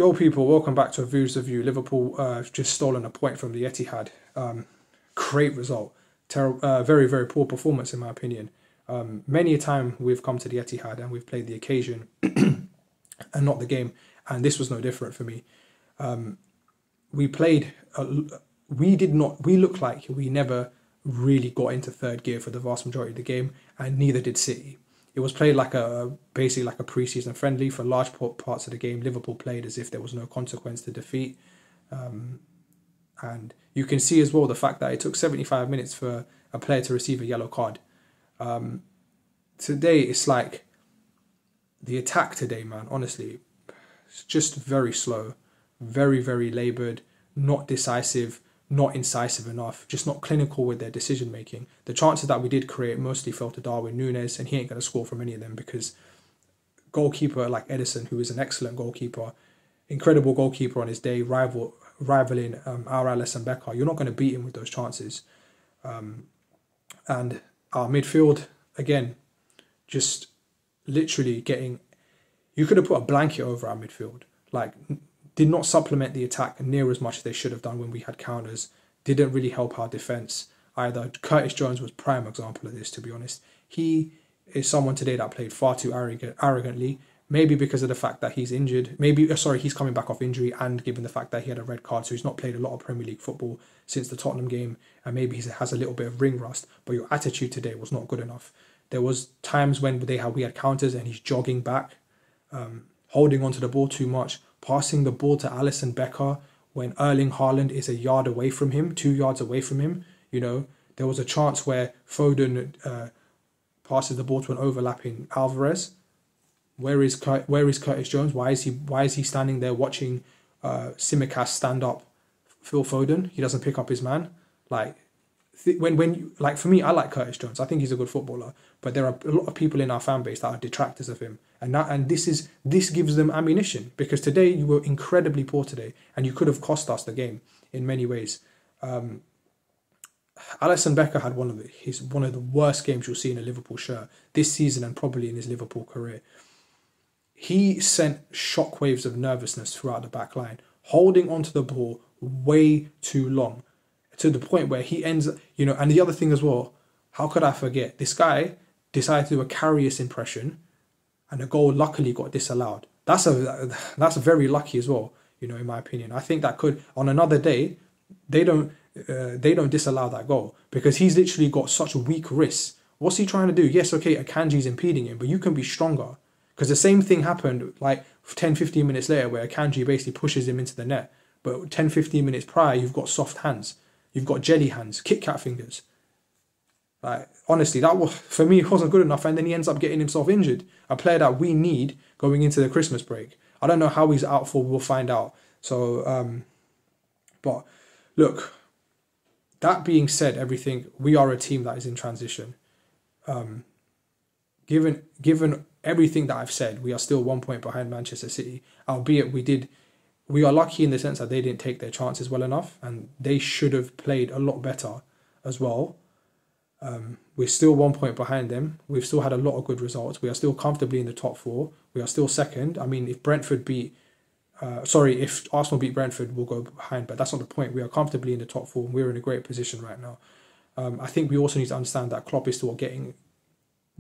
Yo, people, welcome back to Views of View. Liverpool just stolen a point from the Etihad. Great result. Very, very poor performance, in my opinion. Many a time we've come to the Etihad and we've played the occasion and not the game, and this was no different for me. We played, we looked like we never really got into third gear for the vast majority of the game, and neither did City. It was played basically like a pre-season friendly for large parts of the game. Liverpool played as if there was no consequence to defeat. And you can see as well the fact that it took 75 minutes for a player to receive a yellow card. Today, it's like the attack today, man, honestly, it's just very slow, very, very laboured, not decisive, not incisive enough, just not clinical with their decision making. The chances that we did create mostly fell to Darwin Núñez, and he ain't going to score from any of them because goalkeeper like Edison, who is an excellent goalkeeper, incredible goalkeeper on his day, rivaling our Alisson Becker, you're not going to beat him with those chances. And our midfield, again, just literally getting... You could have put a blanket over our midfield. Like, did not supplement the attack near as much as they should have done when we had counters. Didn't really help our defence either. Curtis Jones was prime example of this, to be honest. He is someone today that played far too arrogantly, maybe because of the fact that he's injured. He's coming back off injury, and given the fact that he had a red card, so he's not played a lot of Premier League football since the Tottenham game, and maybe he has a little bit of ring rust, but your attitude today was not good enough. There was times when we had counters and he's jogging back, holding onto the ball too much, passing the ball to Alisson Becker when Erling Haaland is a yard away from him, 2 yards away from him. You know, there was a chance where Foden passes the ball to an overlapping Alvarez. Where is Curtis Jones? Why is he standing there watching Tsimikas stand up Phil Foden? He doesn't pick up his man. Like, for me, I like Curtis Jones. I think he's a good footballer, but there are a lot of people in our fan base that are detractors of him, and this gives them ammunition, because today you were incredibly poor today, and you could have cost us the game in many ways. Alisson Becker had one of the worst games you'll see in a Liverpool shirt this season, and probably in his Liverpool career. He sent shockwaves of nervousness throughout the back line, holding onto the ball way too long, to the point where he ends, and the other thing as well, how could I forget? This guy decided to do a Karius impression, and the goal luckily got disallowed. That's very lucky as well, in my opinion. I think that could, on another day, they don't disallow that goal, because he's literally got such weak wrists. What's he trying to do? Yes, okay, Akanji's impeding him, but you can be stronger. Because the same thing happened like 10-15 minutes later, where Akanji basically pushes him into the net. But 10-15 minutes prior, you've got soft hands. You've got jelly hands, Kit Kat fingers. Like, honestly, for me, it wasn't good enough. And then he ends up getting himself injured. A player that we need going into the Christmas break. I don't know how he's out for. We'll find out. So, but look, that being said, we are a team that is in transition. Given everything that I've said, we are still 1 point behind Manchester City, albeit we are lucky in the sense that they didn't take their chances well enough, and they should have played a lot better as well. We're still 1 point behind them. We've still had a lot of good results. We are still comfortably in the top four. We are still second. I mean, if Arsenal beat Brentford, we'll go behind, but that's not the point. We are comfortably in the top four, and we're in a great position right now. I think we also need to understand that Klopp is still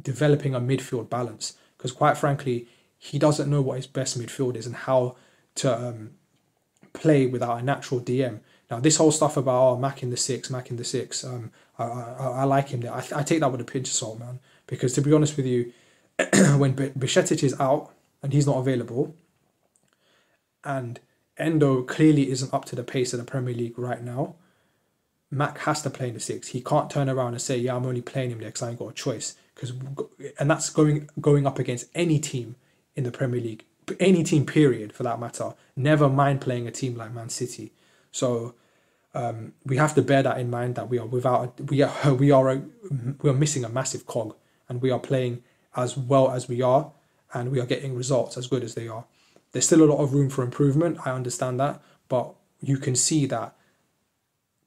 developing a midfield balance, because quite frankly, he doesn't know what his best midfield is and how to play without a natural DM. Now, this whole stuff about Mac in the six, I like him there. I take that with a pinch of salt, man, because to be honest with you, when Bajcetic is out and he's not available, and Endo clearly isn't up to the pace of the Premier League right now, Mac has to play in the six. He can't turn around and say, yeah, I'm only playing him there because I ain't got a choice. And that's going up against any team in the Premier League, any team period for that matter. Never mind playing a team like Man City. So we have to bear that in mind, that we are missing a massive cog, and we are playing as well as we are, and we are getting results as good as they are. There's still a lot of room for improvement. I understand that, but you can see that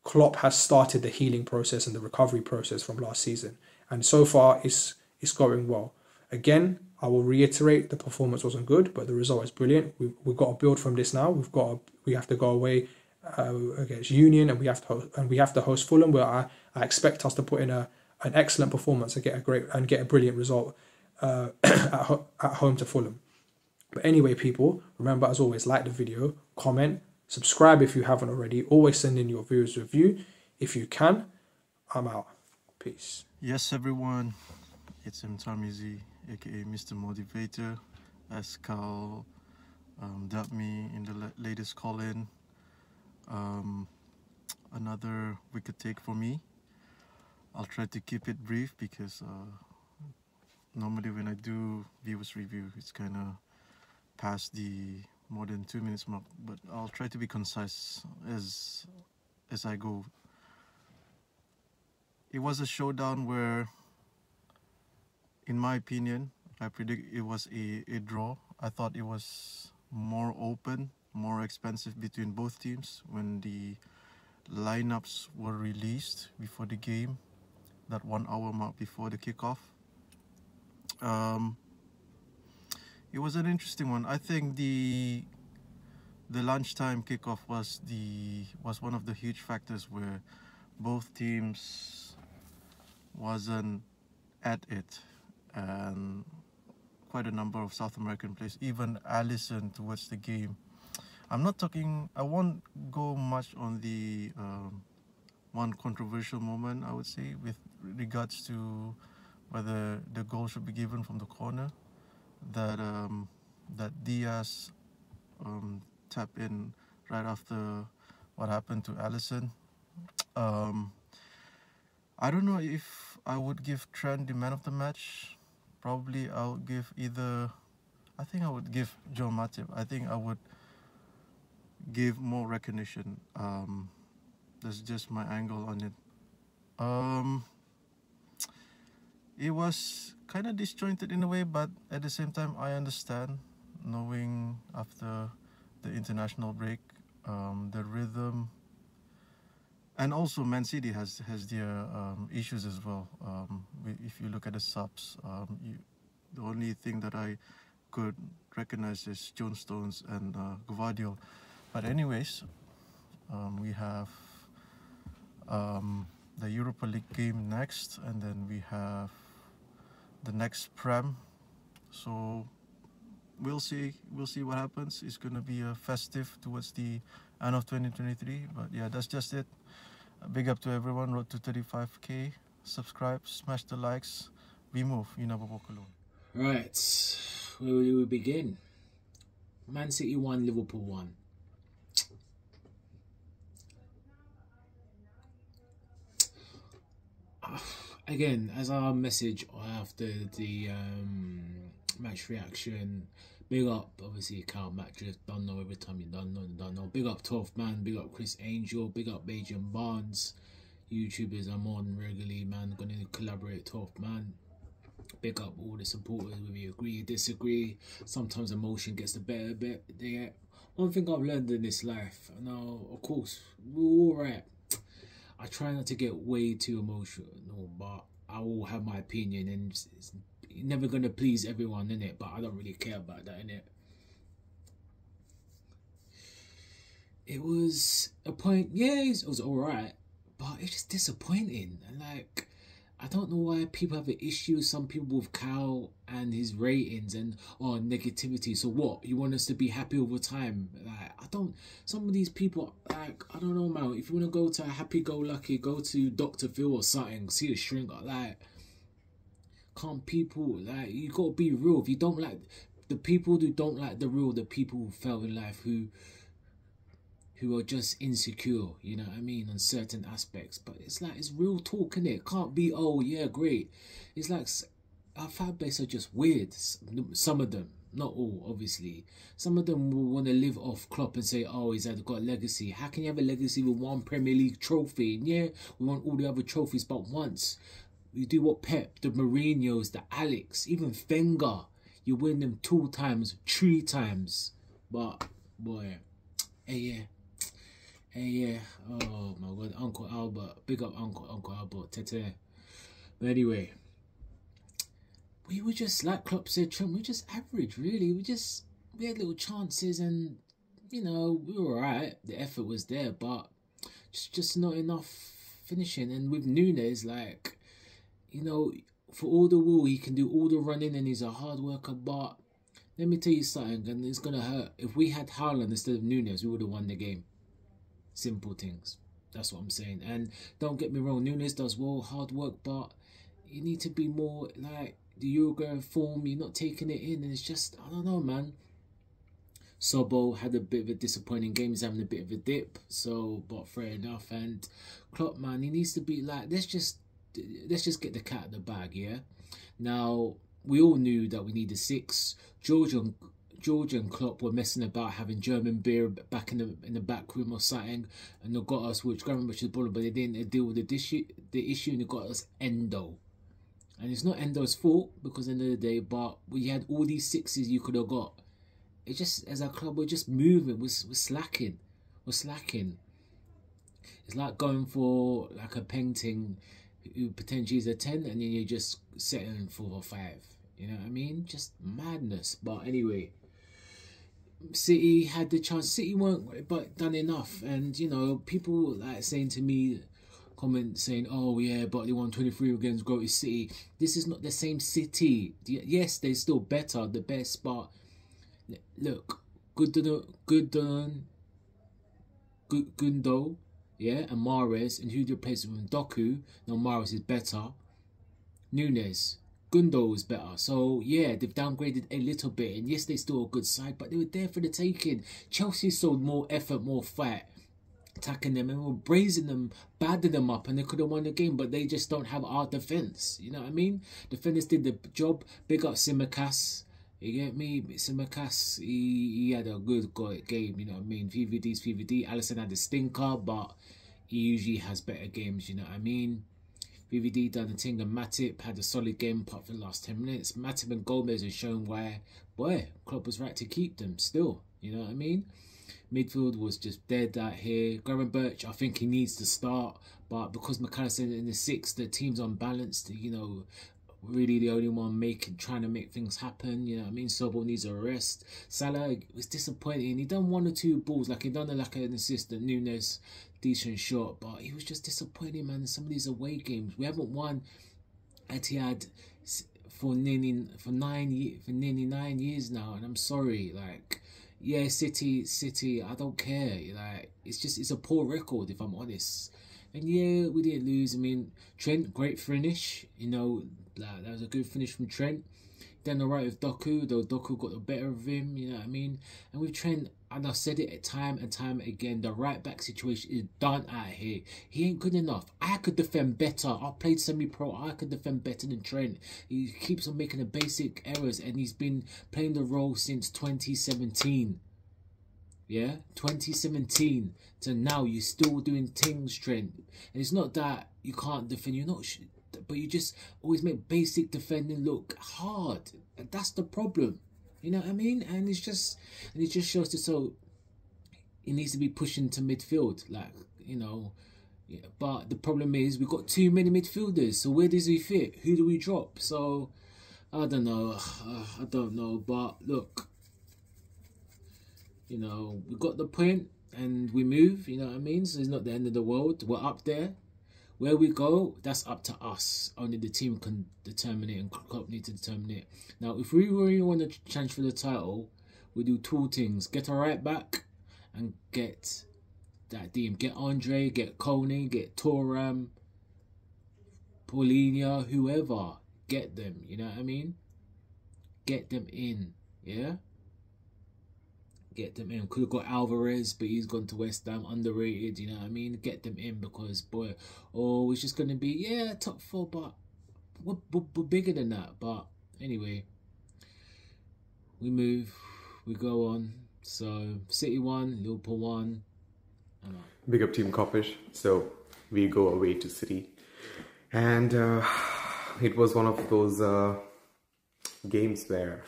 Klopp has started the healing process and the recovery process from last season, and so far it's going well. Again, I will reiterate, the performance wasn't good, but the result is brilliant. We've got to build from this now. We have to go away against Union, and we have to host Fulham, where I expect us to put in an excellent performance and get a brilliant result at home to Fulham. But anyway, people, remember, as always, like the video, comment, subscribe if you haven't already. Always send in your viewers review if you can. I'm out. Peace. Yes, everyone, it's Tamizi, aka Mr. Motivator, as Carl dubbed me in the latest call-in. Another wicked take for me. I'll try to keep it brief because normally when I do viewers review, it's kind of past the more than 2 minutes mark, but I'll try to be concise as I go. It was a showdown where, in my opinion, I predict it was a draw. I thought it was more open, more expensive between both teams when the lineups were released before the game, that 1 hour mark before the kickoff. It was an interesting one. I think the lunchtime kickoff was one of the huge factors where both teams wasn't at it, and quite a number of South American players, even Alisson towards the game. I won't go much on the one controversial moment, I would say, with regards to whether the goal should be given from the corner that Diaz tapped in right after what happened to Alisson. I don't know if I would give Trent the man of the match. Probably I would give I think I would give Joe Matip. I think I would give more recognition. That's just my angle on it. It was kind of disjointed in a way, but at the same time I understand, knowing after the international break, the rhythm. And also Man City has their issues as well. If you look at the subs, the only thing that I could recognize is John Stones and Gvardiol. But anyways, we have the Europa League game next, and then we have the next Prem. So we'll see what happens. It's gonna be a festive towards the end of 2023. But yeah, that's just it. Big up to everyone. Road to 35k. Subscribe, smash the likes. We move. You never walk alone. Right, where will we begin? Man City 1, Liverpool 1. Again, as our message after the match reaction, big up, obviously, account matches, don't know every time you don't know. Big up 12th Man, big up Chris Angel, big up Adrian Barnes. YouTubers I'm on regularly, man, gonna collaborate 12th Man. Big up all the supporters, whether you agree, disagree. Sometimes emotion gets the better bit. Yeah. One thing I've learned in this life, now, of course, we're all right. I try not to get way too emotional, but I will have my opinion, and it's never gonna please everyone, innit? But I don't really care about that, innit? It was a point, yeah, it was alright, but it's just disappointing. And like, I don't know why people have an issue, some people, with Cal and his ratings and negativity. So what, you want us to be happy all the time? Like, some of these people, like, I don't know, man. If you want to go to happy-go-lucky, go to Dr. Phil or something, see a shrink, like, can't people, like, you gotta be real. If you don't like the people who don't like the real, the people who fell in life, who are just insecure, you know what I mean, on certain aspects. But it's like, it's real talk, innit? It can't be, oh yeah, great. It's like, our fan base are just weird. Some of them, not all, obviously. Some of them will want to live off Klopp and say, oh, he's got a legacy. How can you have a legacy with one Premier League trophy? And yeah, we want all the other trophies, but once you do what Pep, the Mourinho's, the Alex, even Wenger, you win them 2 times, 3 times. But boy, hey yeah, oh my God, Uncle Albert, big up Uncle Albert, Tete. But anyway, we were just, like Klopp said, Trent, we were just average, really. We had little chances and, you know, we were alright. The effort was there, but just not enough finishing. And with Nunes, like, you know, for all the will, he can do all the running and he's a hard worker, but let me tell you something, and it's going to hurt. If we had Haaland instead of Nunes, we would have won the game. Simple things. That's what I'm saying. And don't get me wrong, Nunes does well, hard work, but you need to be more like the Uruguayan form. You're not taking it in, and it's just, I don't know, man. Sobo had a bit of a disappointing game. He's having a bit of a dip, so, but fair enough. And Klopp, man, he needs to be like, let's just get the cat out of the bag, yeah? Now, we all knew that we needed 6. George and Klopp were messing about having German beer back in the back room or something, and they got us, which Gavin was bullet, but they didn't deal with the issue, and they got us Endo. And it's not Endo's fault, because at the end of the day, but we had all these 6s you could have got. It just, as a club, we're just moving, we're slacking. We're slacking. It's like going for like a painting who potentially is a 10, and then you're just settling for a 5. You know what I mean? Just madness. But anyway, City had the chance. City weren't but done enough. And, you know, people like saying to me, comment saying, oh yeah, but they won 23 against greatest City. This is not the same City. Yes, they're still better, the best, but look, Gundo, yeah, and Mahrez, and who replaces with Doku. Now Mahrez is better. Nunes, Gundo is better. So yeah, they've downgraded a little bit, and yes, they still a good side, but they were there for the taking. Chelsea showed more effort, more fight, attacking them, and we were brazing them, battering them up, and they could have won the game, but they just don't have our defense. You know what I mean? Defenders did the job. Big up Simicas. You get me? Simicas, he had a good game, you know what I mean? VVD's VVD. Alisson had a stinker, but he usually has better games, you know what I mean? VVD done the thing, and Matip had a solid game apart for the last 10 minutes. Matip and Gomez have shown why, boy, Klopp was right to keep them still, you know what I mean? Midfield was just dead out here. Gravenberch, I think he needs to start, but because McAllister in the 6th, the team's unbalanced, you know, really the only one trying to make things happen, you know what I mean? Sobo needs a rest. Salah was disappointing. He done 1 or 2 balls, like he done like an assist at Nunes, decent shot, but he was just disappointing, man. In some of these away games, we haven't won Etihad for nearly 9 years now, and I'm sorry, like, yeah, City, I don't care, like, it's a poor record, if I'm honest. And yeah, we didn't lose. I mean, Trent, great finish, you know, like, that was a good finish from Trent. Then the right with Doku, though Doku got the better of him, you know what I mean? And with Trent, and I've said it time and time again, the right back situation is done out here. He ain't good enough. I could defend better. I played semi-pro. I could defend better than Trent. He keeps on making the basic errors, and he's been playing the role since 2017. Yeah, 2017 to now, you're still doing things, Trent. And it's not that you can't defend. You're not, but you just always make basic defending look hard. And that's the problem. You know what I mean? And it just shows that, so he needs to be pushing to midfield, like, you know. Yeah, but the problem is we've got too many midfielders. So where does he fit? Who do we drop? So I don't know. I don't know. But look, you know, we got the point and we move. You know what I mean? So it's not the end of the world. We're up there. Where we go, that's up to us. Only the team can determine it, and Klopp need to determine it. Now, if we really want to challenge for the title, we do 2 things. Get a right back and get that team. Get Andre, get Coney, get Thuram, Paulinho, whoever. Get them, you know what I mean? Get them in, yeah? Get them in. Could have got Alvarez, but he's gone to West Ham, underrated, you know what I mean? Get them in, because, boy, oh, it's just going to be, yeah, top 4, but we're bigger than that. But anyway, we move, we go on. So, City 1, Liverpool 1. Big up Team Kopish. So, we go away to City. And it was one of those games where,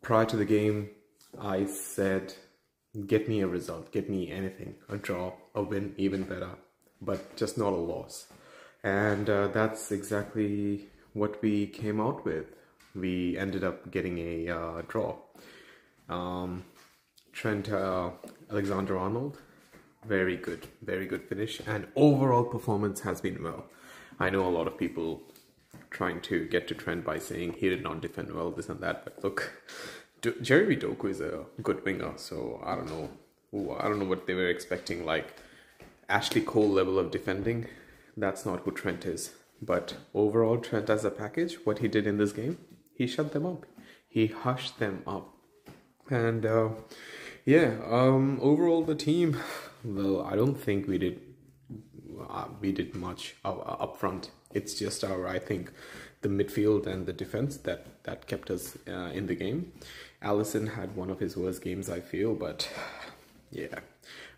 prior to the game, I said, get me a result, get me anything, a draw, a win, even better, but just not a loss. And that's exactly what we came out with. We ended up getting a draw. Trent Alexander-Arnold, very good finish, and overall performance has been well. I know a lot of people trying to get to Trent by saying he did not defend well, this and that, but look, Jeremy Doku is a good winger, so I don't know what they were expecting, like Ashley Cole level of defending. That's not who Trent is. But overall, Trent as a package, what he did in this game, he shut them up. He hushed them up. And overall the team, well, I don't think we did much up front. It's just I think the midfield and the defense that kept us in the game. Alisson had one of his worst games, I feel, but yeah,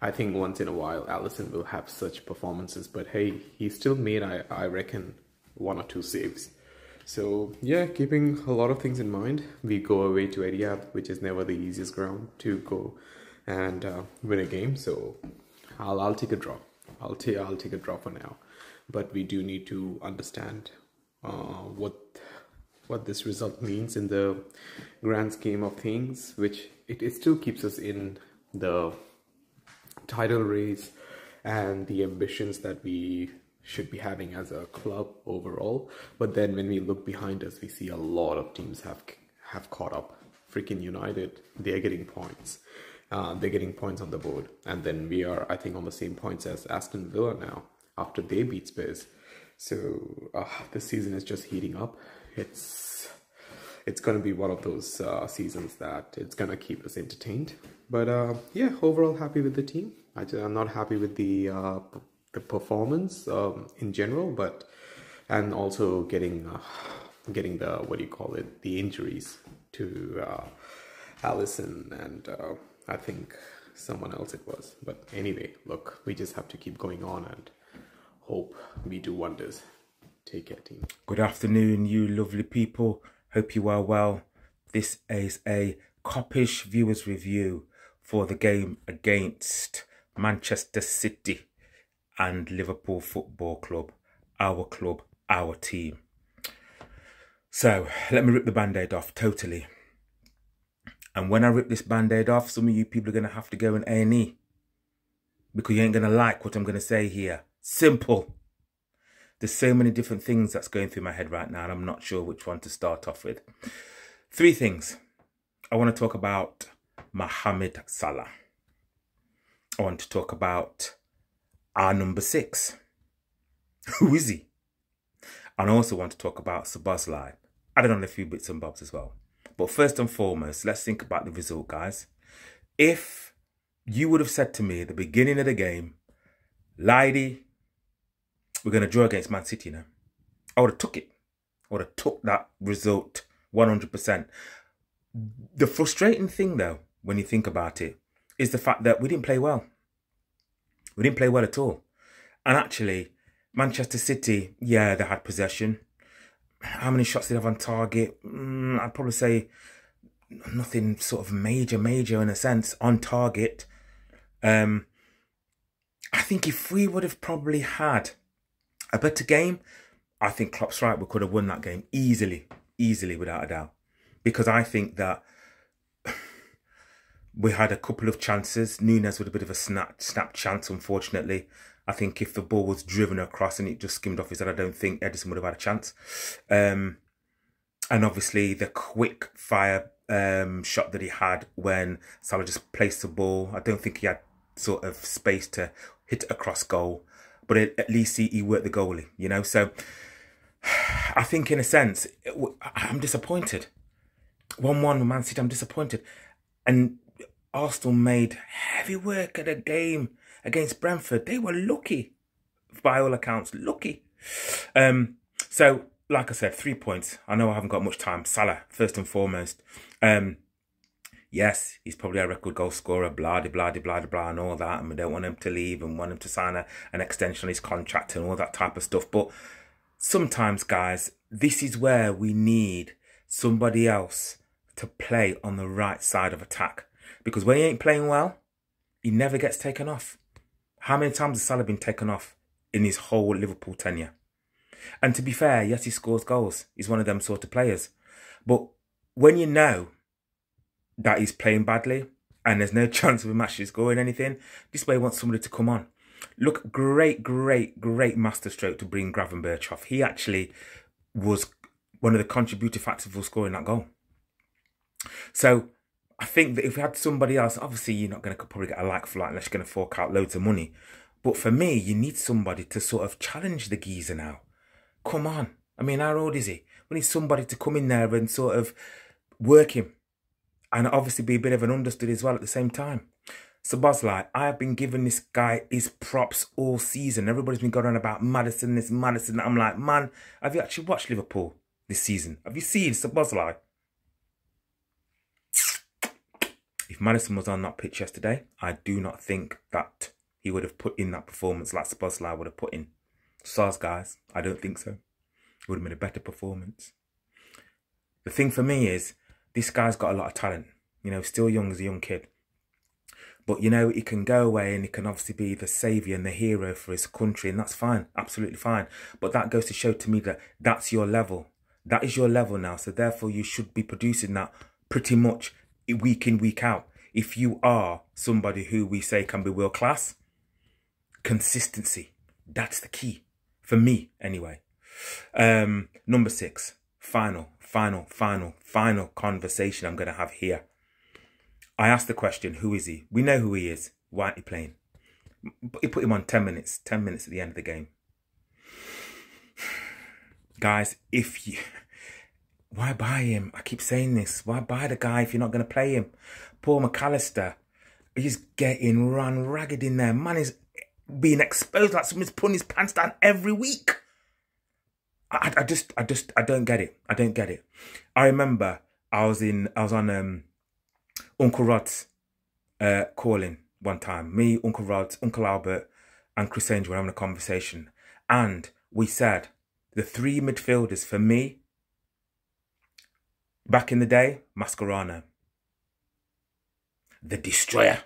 I think once in a while Alisson will have such performances, but hey, he still made, I reckon, 1 or 2 saves. So yeah, keeping a lot of things in mind, we go away to Etihad, which is never the easiest ground to go and win a game. So I'll take a draw. I'll take a draw for now. But we do need to understand what this result means in the grand scheme of things, which it still keeps us in the title race and the ambitions that we should be having as a club overall. But then when we look behind us, we see a lot of teams have caught up. Freaking United, they're getting points. They're getting points on the board. And then we are, I think, on the same points as Aston Villa now, after they beat Spurs. So this season is just heating up. It's going to be one of those seasons that it's going to keep us entertained. But yeah, overall happy with the team. I'm not happy with the performance in general, and also getting the, what do you call it, the injuries to Alisson and I think someone else it was. But anyway, look, we just have to keep going on and hope we do wonders. Take care, team. Good afternoon, you lovely people. Hope you are well. This is a Kopish viewers review for the game against Manchester City and Liverpool Football Club, our team. So let me rip the band-aid off totally. And when I rip this band-aid off, some of you people are going to have to go in A&E because you ain't going to like what I'm going to say here. Simple. There's so many different things that's going through my head right now, and I'm not sure which one to start off with. 3 things. I want to talk about Mohamed Salah. I want to talk about our number 6. Who is he? And I also want to talk about Szoboszlai. Added on a few bits and bobs as well. But first and foremost, let's think about the result, guys. If you would have said to me at the beginning of the game, Lady, we're going to draw against Man City now, I would have took it. I would have took that result 100%. The frustrating thing, though, when you think about it, is the fact that we didn't play well. We didn't play well at all. And actually, Manchester City, yeah, they had possession. How many shots did they have on target? I'd probably say nothing sort of major in a sense on target. I think if we would have probably had a better game, I think Klopp's right, we could have won that game easily without a doubt. Because I think that we had a couple of chances. Nunes with a bit of a snap chance, unfortunately. I think if the ball was driven across and it just skimmed off his head, I don't think Edison would have had a chance. And obviously the quick fire shot that he had when Salah just placed the ball, I don't think he had sort of space to hit it across goal. But at least he worked the goalie, you know. So I think in a sense, I'm disappointed. 1-1 with Man City, I'm disappointed. And Arsenal made heavy work at a game against Brentford. They were lucky, by all accounts, lucky. So, like I said, 3 points. I know I haven't got much time. Salah, first and foremost. Yes, he's probably a record goal scorer, blah, blah, blah, blah, blah, and all that. And we don't want him to leave and want him to sign an extension on his contract and all that type of stuff. But sometimes, guys, this is where we need somebody else to play on the right side of attack. Because when he ain't playing well, he never gets taken off. How many times has Salah been taken off in his whole Liverpool tenure? And to be fair, yes, he scores goals. He's one of them sort of players. But when you know that he's playing badly and there's no chance of him actually scoring anything, this way he wants somebody to come on. Look, great masterstroke to bring Gravenberch off. He actually was one of the contributing factors for scoring that goal. So I think that if we had somebody else, obviously you're not going to probably get a like for like unless you're going to fork out loads of money. But for me, you need somebody to sort of challenge the geezer now. Come on. I mean, how old is he? We need somebody to come in there and sort of work him. And obviously be a bit of an understudy as well at the same time. So Bosley, I have been giving this guy his props all season. Everybody's been going on about Maddison, this Maddison. I'm like, man, have you actually watched Liverpool this season? Have you seen Bosley? If Maddison was on that pitch yesterday, I do not think that he would have put in that performance like Bosley would have put in. SARS, guys, I don't think so. It would have been a better performance. The thing for me is, this guy's got a lot of talent. You know, still young as a young kid. But, you know, he can go away and he can obviously be the saviour and the hero for his country. And that's fine. Absolutely fine. But that goes to show to me that that's your level. That is your level now. So therefore, you should be producing that pretty much week in, week out. If you are somebody who we say can be world class, consistency. That's the key. For me, anyway. Number 6. Final conversation I'm going to have here. I asked the question, who is he? We know who he is. Why aren't he playing? But he put him on 10 minutes. 10 minutes at the end of the game. Guys, why buy him? I keep saying this. Why buy the guy if you're not going to play him? Paul McAllister, he's getting run ragged in there. Man is being exposed like someone's putting his pants down every week. I don't get it. I don't get it. I remember I was on Uncle Rod's calling one time. Me, Uncle Rod, Uncle Albert and Chris Angel were having a conversation. And we said the 3 midfielders for me, back in the day, Mascherano. The destroyer,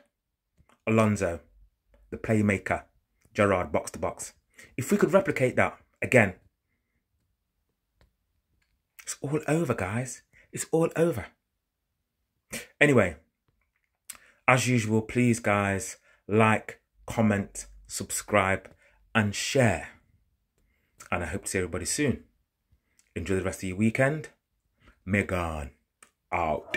Alonso. The playmaker, Gerrard, box to box. If we could replicate that again, it's all over, guys. It's all over. Anyway, as usual, please, guys, like, comment, subscribe, and share. And I hope to see everybody soon. Enjoy the rest of your weekend. Megan out.